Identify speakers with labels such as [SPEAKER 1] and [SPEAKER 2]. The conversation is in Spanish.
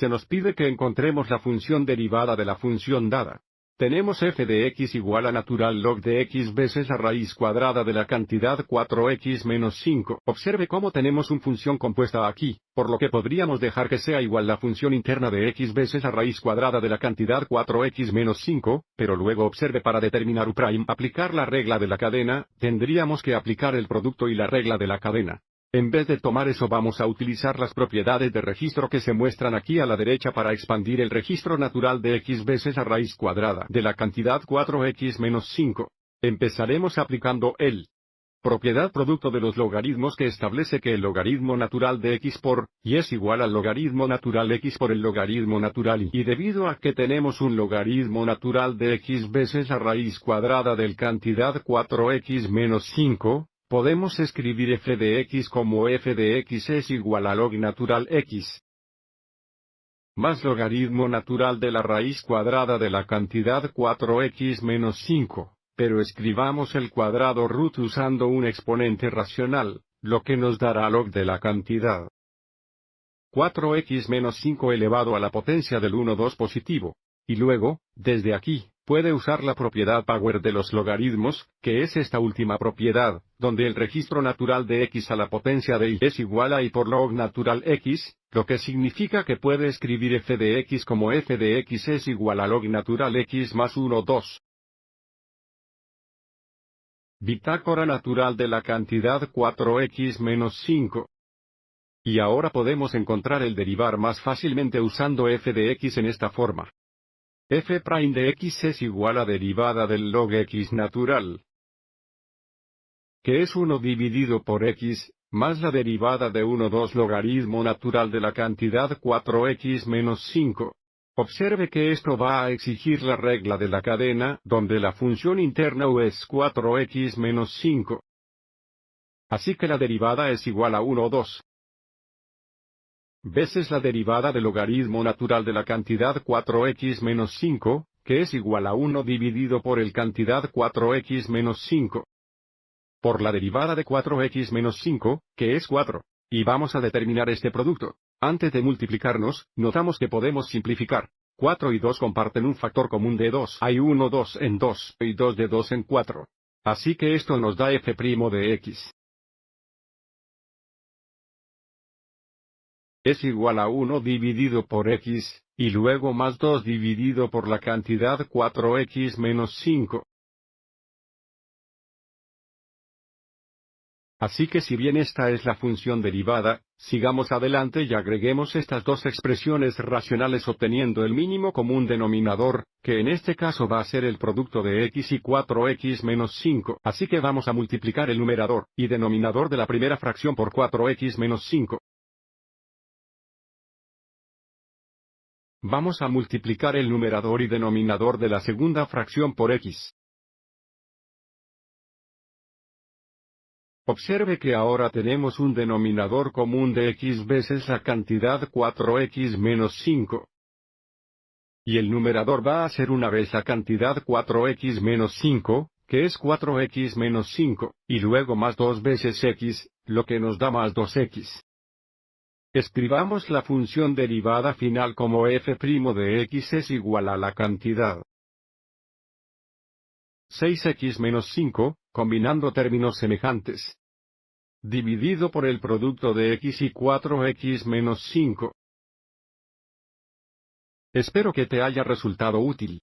[SPEAKER 1] se nos pide que encontremos la función derivada de la función dada. Tenemos f de x igual a natural log de x veces la raíz cuadrada de la cantidad 4x menos 5. Observe cómo tenemos una función compuesta aquí, por lo que podríamos dejar que sea igual la función interna de x veces la raíz cuadrada de la cantidad 4x menos 5, pero luego observe para determinar u', aplicar la regla de la cadena, tendríamos que aplicar el producto y la regla de la cadena. En vez de tomar eso vamos a utilizar las propiedades de registro que se muestran aquí a la derecha para expandir el registro natural de x veces la raíz cuadrada de la cantidad 4x menos 5. Empezaremos aplicando el propiedad producto de los logaritmos que establece que el logaritmo natural de x por y es igual al logaritmo natural x por el logaritmo natural y debido a que tenemos un logaritmo natural de x veces la raíz cuadrada del cantidad 4x menos 5, podemos escribir f de x como f de x es igual a log natural x más logaritmo natural de la raíz cuadrada de la cantidad 4x menos 5, pero escribamos el cuadrado root usando un exponente racional, lo que nos dará log de la cantidad 4x menos 5 elevado a la potencia del 1,2 positivo. Y luego, desde aquí, puede usar la propiedad power de los logaritmos, que es esta última propiedad, donde el registro natural de x a la potencia de y es igual a y por log natural x, lo que significa que puede escribir f de x como f de x es igual a log natural x más 1,2. Bitácora natural de la cantidad 4x menos 5. Y ahora podemos encontrar el derivar más fácilmente usando f de x en esta forma. F' de x es igual a derivada del log x natural, que es 1 dividido por x, más la derivada de 1,2 logaritmo natural de la cantidad 4x menos 5. Observe que esto va a exigir la regla de la cadena, donde la función interna u es 4x menos 5. Así que la derivada es igual a 1,2 veces la derivada del logaritmo natural de la cantidad 4x menos 5, que es igual a 1 dividido por el cantidad 4x menos 5. Por la derivada de 4x menos 5, que es 4. Y vamos a determinar este producto. Antes de multiplicarnos, notamos que podemos simplificar. 4 y 2 comparten un factor común de 2. Hay 1, 2 en 2, y 2 de 2 en 4. Así que esto nos da f' de x. Es igual a 1 dividido por x, y luego más 2 dividido por la cantidad 4x menos 5. Así que si bien esta es la función derivada, sigamos adelante y agreguemos estas dos expresiones racionales obteniendo el mínimo común denominador, que en este caso va a ser el producto de x y 4x menos 5. Así que vamos a multiplicar el numerador y denominador de la primera fracción por 4x menos 5. Vamos a multiplicar el numerador y denominador de la segunda fracción por x. Observe que ahora tenemos un denominador común de x veces la cantidad 4x menos 5. Y el numerador va a ser una vez la cantidad 4x menos 5, que es 4x menos 5, y luego más 2 veces x, lo que nos da más 2x. Escribamos la función derivada final como f' de x es igual a la cantidad 6x menos 5, combinando términos semejantes, dividido por el producto de x y 4x menos 5. Espero que te haya resultado útil.